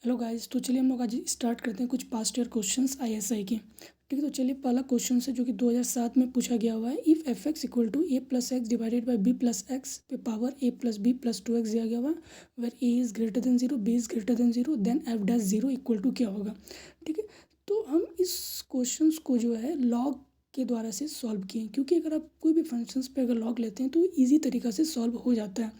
Hello guys, तो चलिए हम लोग आज स्टार्ट करते हैं कुछ पास्ट ईयर क्वेश्चंस आईएसआई के। ठीक है, तो चलिए पहला क्वेश्चन है जो कि 2007 में पूछा गया हुआ है। If F X equal to A plus X divided by B plus X पे power A plus B plus 2x दिया गया हुआ, where A is greater than zero, B is greater than zero, then F dash zero equal to क्या होगा। ठीक है, तो हम इस क्वेश्चन को जो है लॉग के द्वारा से सॉल्व किए, क्योंकि अगर आप कोई भी फंक्शंस पे अगर लॉग लेते हैं तो ईजी तरीक़ा से सॉल्व हो जाता है।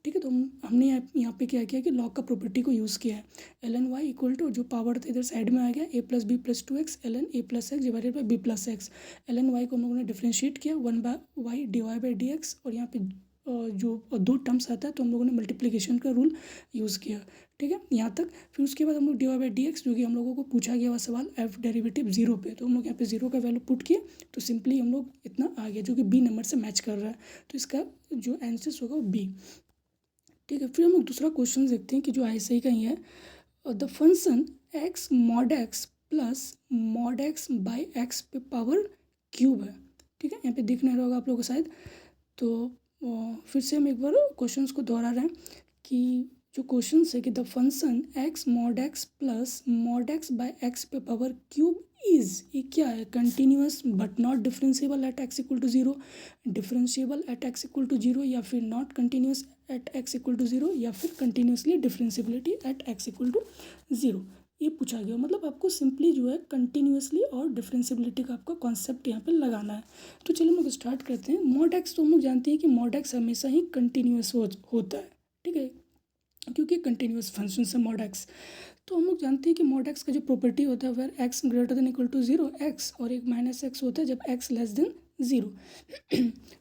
ठीक है, तो हमने यहाँ पे क्या किया कि लॉग का प्रॉपर्टी को यूज़ किया है। L N Y equal to जो पावर था इधर साइड में आ गया A plus B plus 2x L N A plus X divided by B plus X. L N Y को हम लोगों ने डिफ्रेंशिएट किया 1/y dy by D x, और यहाँ पे जो दो टर्म्स आता है तो हम लोगों ने मल्टीप्लिकेशन का रूल यूज़ किया। ठीक है, यहाँ तक। फिर उसके बाद हम लोग D Y by D X, जो कि हम लोगों को पूछा गया हुआ सवाल एफ डेरिवेटिव जीरो पे, तो हम लोग यहाँ पे जीरो का वैल्यू पुट किए तो सिंपली हम लोग इतना आ गया जो कि बी नंबर से मैच कर रहा है, तो इसका जो आंसर होगा वो बी। ठीक है, फिर हम लोग दूसरा क्वेश्चन देखते हैं कि जो आईएसआई का ही है। The function x mod X plus mod X by X पे पावर क्यूब है। ठीक है, यहाँ पे दिख नहीं रहा होगा आप लोगों को शायद, तो फिर से हम एक बार क्वेश्चन को दोहरा रहे हैं कि जो क्वेश्चन है कि the function x mod X plus mod X by X पे पावर क्यूब इज़, ये क्या है, continuous but not differentiable at x equal to zero, differentiable at x equal to zero, या फिर not continuous at x equal to zero, या फिर continuously differentiability at x equal to zero. ये पूछा गया, मतलब आपको सिंपली जो है कंटिन्यूसली और डिफरेंशिएबिलिटी का आपका कॉन्सेप्ट यहाँ पे लगाना है। तो चलिए हम लोग स्टार्ट करते हैं। मॉड एक्स तो हम लोग जानते हैं कि मॉड एक्स हमेशा ही कंटिन्यूस होता है। ठीक है, क्योंकि कंटिन्यूस फंक्शन है मॉड एक्स। तो हम लोग जानते हैं कि मॉड एक्स का जो प्रॉपर्टी होता है where X greater than equal to zero X, और एक माइनस एक्स होता है जब एक्स लेस देन जीरो।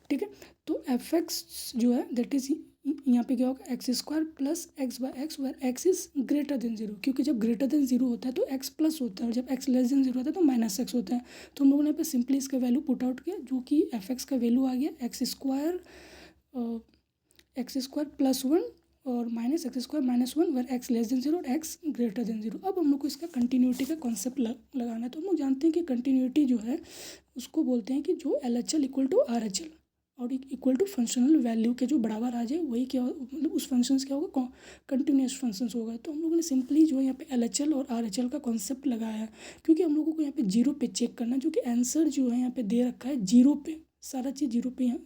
ठीक है, तो एफ एक्स जो है दैट इज यहाँ पे क्या होगा, X square plus X by X where x is greater than zero, क्योंकि जब ग्रेटर देन जीरो होता है तो एक्स प्लस होता है और जब एक्स लेस देन जीरो होता है तो माइनस एक्स होता है। तो हम लोगों ने यहाँ पे सिंपली इसका वैल्यू पुट आउट किया, जो कि एफ एक्स का वैल्यू आ गया एक्स स्क्वायर प्लस वन और minus x square minus one where x less than zero और एक्स ग्रेटर देन जीरो। अब हम लोग को इसका कंटिन्यूटी का कॉन्सेप्ट लगाना है। तो हम लोग जानते हैं कि कंटिन्यूटी जो है उसको बोलते हैं कि जो L H L equal to R H L और इक्वल टू फंक्शनल वैल्यू के जो बराबर आ जाए वही क्या, मतलब उस फंक्शन क्या होगा, कंटिन्यूस फंक्शन होगा। तो हम लोगों ने सिंपली जो है यहाँ पे एल एच एल और आर एच एल का कॉन्सेप्ट लगाया है, क्योंकि हम लोगों को यहाँ पे जीरो पे चेक करना है, जो कि आंसर जो है यहाँ पे दे रखा है जीरो पे, सारा चीज़ जीरो पे यहाँ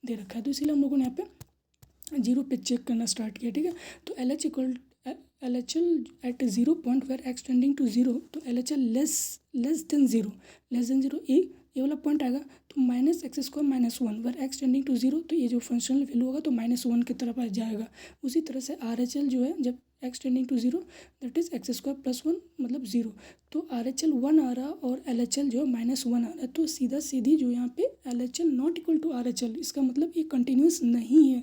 दे रखा है, तो इसीलिए हम लोगों ने यहाँ पे जीरो पे चेक करना स्टार्ट किया। ठीक है, तो L H L at zero point where X tending to zero, तो L H L less than zero ये वाला पॉइंट आएगा, तो minus x square minus one where X tending to zero, तो ये जो फंक्शनल वैल्यू होगा तो माइनस वन की तरफ आ जाएगा। उसी तरह से आर एच एल जो है जब X tending to zero that is X square plus one मतलब जीरो, तो आर एच एल वन आ रहा और एल एच एल जो है माइनस वन आ रहा है, तो सीधी जो यहाँ पे L H L not equal to R H L, इसका मतलब ये कंटिन्यूस नहीं है।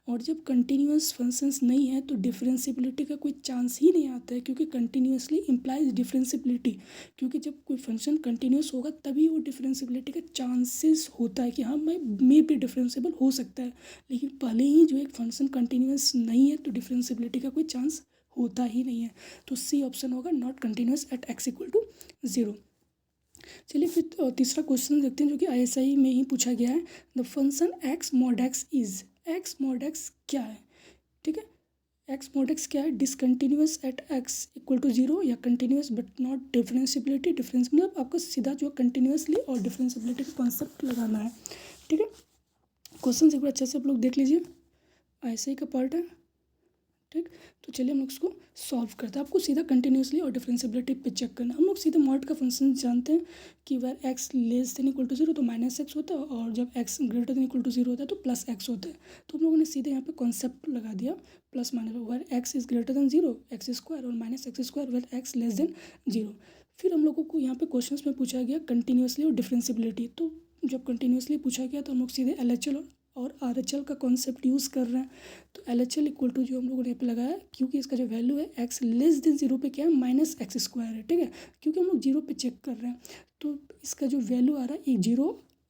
और जब कंटिन्यूस फंक्शंस नहीं है तो डिफरेंशिएबिलिटी का कोई चांस ही नहीं आता है, क्योंकि कंटिन्यूसली इम्प्लाइज डिफरेंशिएबिलिटी, क्योंकि जब कोई फंक्शन कंटिन्यूस होगा तभी वो डिफरेंशिएबिलिटी का चांसेस होता है कि हाँ मे भी डिफरेंशिएबल हो सकता है, लेकिन पहले ही जो एक फंक्शन कंटिन्यूस नहीं है तो डिफरेंशिएबिलिटी का कोई चांस होता ही नहीं है। तो सी ऑप्शन होगा not continuous at x equal to zero. चलिए फिर तीसरा क्वेश्चन देखते हैं जो कि आईएसआई में ही पूछा गया है। The function x mod x is, x mod x क्या है। ठीक है, एक्स मॉड एक्स क्या है, discontinuous at x equal to zero या continuous but not differentiability, difference मतलब आपको सीधा जो कंटिन्यूसली और डिफरेंशिएबिलिटी का कॉन्सेप्ट लगाना है। ठीक है, क्वेश्चन एक बार अच्छे से आप लोग देख लीजिए, आईएसआई का पार्ट है। ठीक, तो चलिए हम लोग इसको सॉल्व करते हैं। आपको सीधा कंटिन्यूसली और डिफरेंशिएबिलिटी पे चेक करना। हम लोग सीधे मॉड का फंक्शन जानते हैं कि where x less than equal to zero तो माइनस एक्स होता है, और जब x greater than equal to zero होता है तो प्लस एक्स होता है। तो हम लोगों ने सीधे यहाँ पे कॉन्सेप्ट लगा दिया plus minus, where x is greater than zero x square और minus x square where x less than zero. फिर हम लोगों को यहाँ पे क्वेश्चन में पूछा गया कंटिन्यूसली और डिफरेंशिएबिलिटी, तो जब कंटिन्यूसली पूछा गया तो हम लोग सीधे एल एच एल और आर एच एल का कॉन्सेप्ट यूज़ कर रहे हैं। तो L H L equal to जो हम लोगों ने यहाँ पे लगाया, क्योंकि इसका जो वैल्यू है एक्स लेस देन जीरो पे क्या है माइनस एक्स स्क्वायर है। ठीक है, क्योंकि हम लोग जीरो पे चेक कर रहे हैं तो इसका जो वैल्यू आ रहा है एक जीरो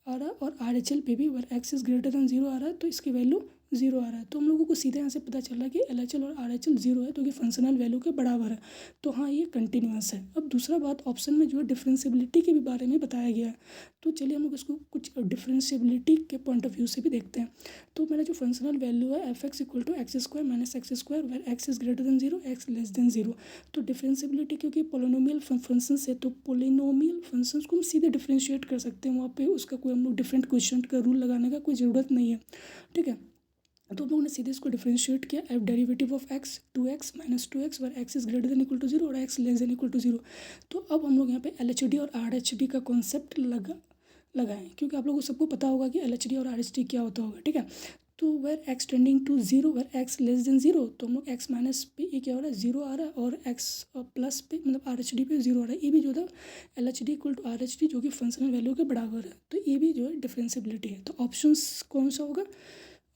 आ रहा है, और आर एच एल पे भी अगर x is greater than zero आ रहा है तो इसकी वैल्यू 0 आ रहा है, तो हम लोगों को सीधे यहाँ से पता चल रहा है कि LHL और RHL 0 है, तो ये फंक्शनल वैल्यू के बराबर है, तो हाँ ये कंटिन्यूस है। अब दूसरा बात, ऑप्शन में जो है डिफरेंशियबिलिटी के भी बारे में बताया गया है, तो चलिए हम लोग इसको कुछ डिफरेंशियबिलिटी के पॉइंट ऑफ व्यू से भी देखते हैं। तो मेरा जो फंक्शनल वैल्यू है f(x) = x² - x² where x is greater than 0, x less than 0, तो डिफरेंशियबिलिटी क्योंकि पोलिनोमियल फंक्शंस है, तो पोलिनोमियल फंक्शंस को हम सीधे डिफरेंशिएट कर सकते हैं, वहाँ पे उसका कोई हम लोग डिफरेंट क्वेश्चन का रूल लगाने का कोई ज़रूरत नहीं है, ठीक है। तो हम लोगों ने सीधे इसको डिफरेंशिएट किया, f derivative of x 2x - 2x where x is greater than equal to 0 और x less than equal to 0। तो अब हम लोग यहाँ पे LHD और RHD का कॉन्सेप्ट लगाएं, क्योंकि आप लोगों को सबको पता होगा कि LHD और RHD क्या होता होगा, ठीक है। तो where x tending to 0 where x less than 0, तो हम लोग x माइनस पे ये क्या हो रहा है 0 आ रहा है, और x प्लस पे मतलब RHD पे 0 आ रहा है, ये भी जो था LHD = RHD जो कि फंक्शनल वैल्यू के बराबर है, तो ये भी जो है डिफरेंशियबिलिटी है। तो ऑप्शंस कौन सा होगा,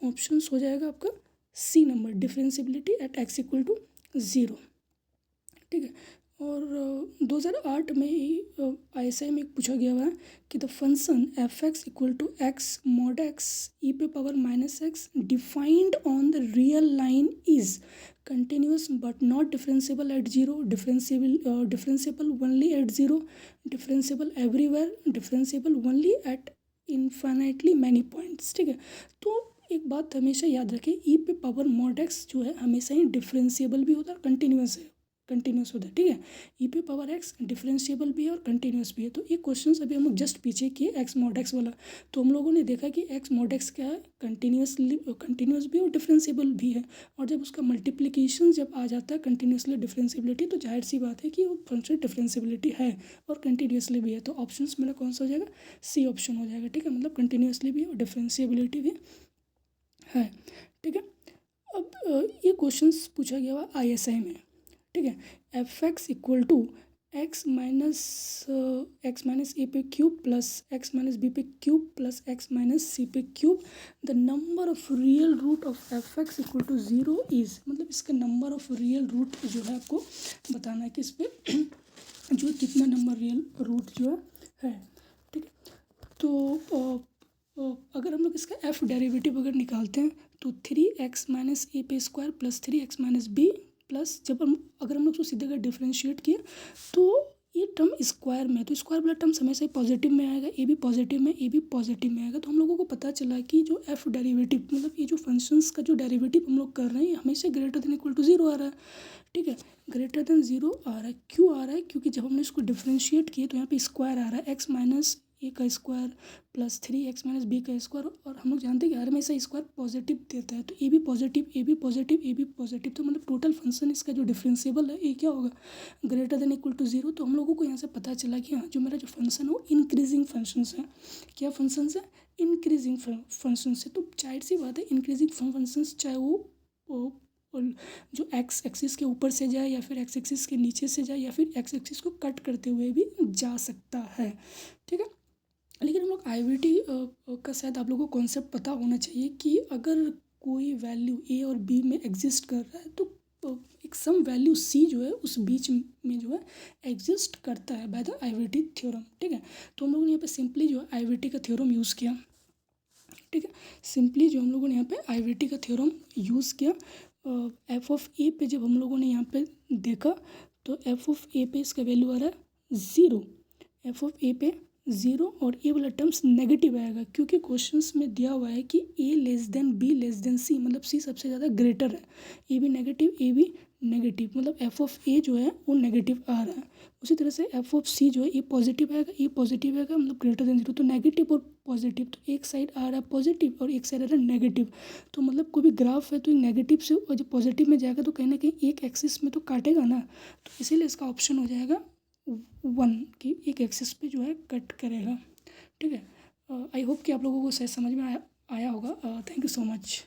ऑप्शंस हो जाएगा आपका C number, differentiability at x = 0, ठीक है। और 2008 में ही ISI में पूछा गया हुआ है कि the function f(x) = x mod x e⁻⁻x defined on the real line is continuous but not differentiable at 0, differentiable only at 0, differentiable everywhere, differentiable only at infinitely many points, ठीक है। तो एक बात हमेशा याद रखें, e⁻mod x जो है हमेशा ही डिफरेंशिएबल भी होता है, कंटिन्यूस होता है, ठीक है। e⁻x डिफरेंशिएबल भी है और कंटिन्यूस भी है। तो ये क्वेश्चंस अभी हम लोग जस्ट पीछे किए x mod x वाला, तो हम लोगों ने देखा कि x mod x क्या है, कंटिन्यूस भी और डिफरेंशिएबल भी है, और जब उसका मल्टीप्लिकेशन जब आ जाता है कंटिन्यूसली डिफरेंशिएबिलिटी, तो जाहिर सी बात है कि वो फंक्शन डिफरेंशिएबिलिटी है और कंटिन्यूसली भी है। तो ऑप्शन मेरा कौन सा हो जाएगा, C ऑप्शन हो जाएगा, ठीक है। मतलब कंटिन्यूसली भी और डिफरेंशिएबिलिटी भी है, ठीक है। अब ये क्वेश्चंस पूछा गया हुआ ISI में, ठीक है। f(x) = x माइनस a पे cube plus x minus b पे cube plus x minus c पे cube, the number of real root of f(x) = 0 is, मतलब इसका नंबर ऑफ रियल रूट जो है आपको बताना है कि इस पर जो कितना नंबर रियल रूट जो है, ठीक है। तो अगर हम लोग इसका f डेरिवेटिव अगर निकालते हैं तो 3x माइनस a पे square plus 3x minus b plus, जब अगर हम लोग उसको सीधे अगर डिफ्रेंशिएट किए तो ये टर्म स्क्वायर में है, तो स्क्वायर वाला टर्म हमेशा ही पॉजिटिव में आएगा, ए भी पॉजिटिव में, ए भी पॉजिटिव में आएगा। तो हम लोगों को पता चला कि जो f डेरिवेटिव मतलब ये जो फंक्शंस का जो डेरिवेटिव हम लोग कर रहे हैं ये हमेशा ग्रेटर देन इक्वल टू 0 आ रहा है, ठीक है। ग्रेटर देन 0 आ रहा है, क्यों आ रहा है, क्योंकि जब हमने इसको डिफ्रेंशिएट किए तो यहाँ पे स्क्वायर आ रहा है, x माइनस a का square plus 3x minus b का स्क्वायर, और हम लोग जानते हैं कि हर हमेशा स्क्वायर पॉजिटिव देता है, तो ए भी पॉजिटिव, ए भी पॉजिटिव, ए भी पॉजिटिव, तो मतलब टोटल फंक्शन इसका जो डिफरेंशिएबल है ये क्या होगा, ग्रेटर देन इक्वल टू 0। तो हम लोगों को यहाँ से पता चला कि हाँ जो मेरा जो फंक्शन है वो इंक्रीजिंग फंक्शंस है। क्या फंक्शंस है, इंक्रीजिंग फंक्शंस है। तो जाहिर सी बात है इंक्रीजिंग फंक्शंस चाहे वो जो एक्स एक्सिस के ऊपर से जाए या फिर एक्स एक्सिस के नीचे से जाए या फिर एक्स एक्सिस को कट करते हुए भी जा सकता है, ठीक है। लेकिन हम लोग IVT का शायद आप लोगों को कॉन्सेप्ट पता होना चाहिए कि अगर कोई वैल्यू A और B में एग्जिस्ट कर रहा है तो एक सम वैल्यू C जो है उस बीच में जो है एग्जिस्ट करता है बाय द IVT थ्योरम, ठीक है। तो हम लोगों ने यहाँ पे सिंपली जो है IVT का थ्योरम यूज़ किया, ठीक है। सिंपली जो हम लोगों ने यहाँ पे IVT का थ्योरम यूज़ किया, f ऑफ a पे जब हम लोगों ने यहाँ पे देखा तो f ऑफ a पे इसका वैल्यू आ रहा है 0, f ऑफ a पे 0 और ए वाला टर्म्स नेगेटिव आएगा, क्योंकि क्वेश्चंस में दिया हुआ है कि a less than b less than c, मतलब c सबसे ज़्यादा ग्रेटर है, ए भी नेगेटिव, मतलब f ऑफ a जो है वो नेगेटिव आ रहा है। उसी तरह से f ऑफ c जो है ये पॉजिटिव आएगा, मतलब ग्रेटर देन 0, तो नेगेटिव और पॉजिटिव, तो एक साइड आ रहा है पॉजिटिव और एक साइड आ रहा है नेगेटिव, तो मतलब कोई भी ग्राफ है तो नेगेटिव से और जब पॉजिटिव में जाएगा तो कहीं ना कहीं एक एक्सिस में तो काटेगा ना, तो इसीलिए इसका ऑप्शन हो जाएगा 1 कि एक एक्सिस पे जो है कट करेगा, ठीक है। आई होप कि आप लोगों को शायद समझ में आया होगा। Thank you so much.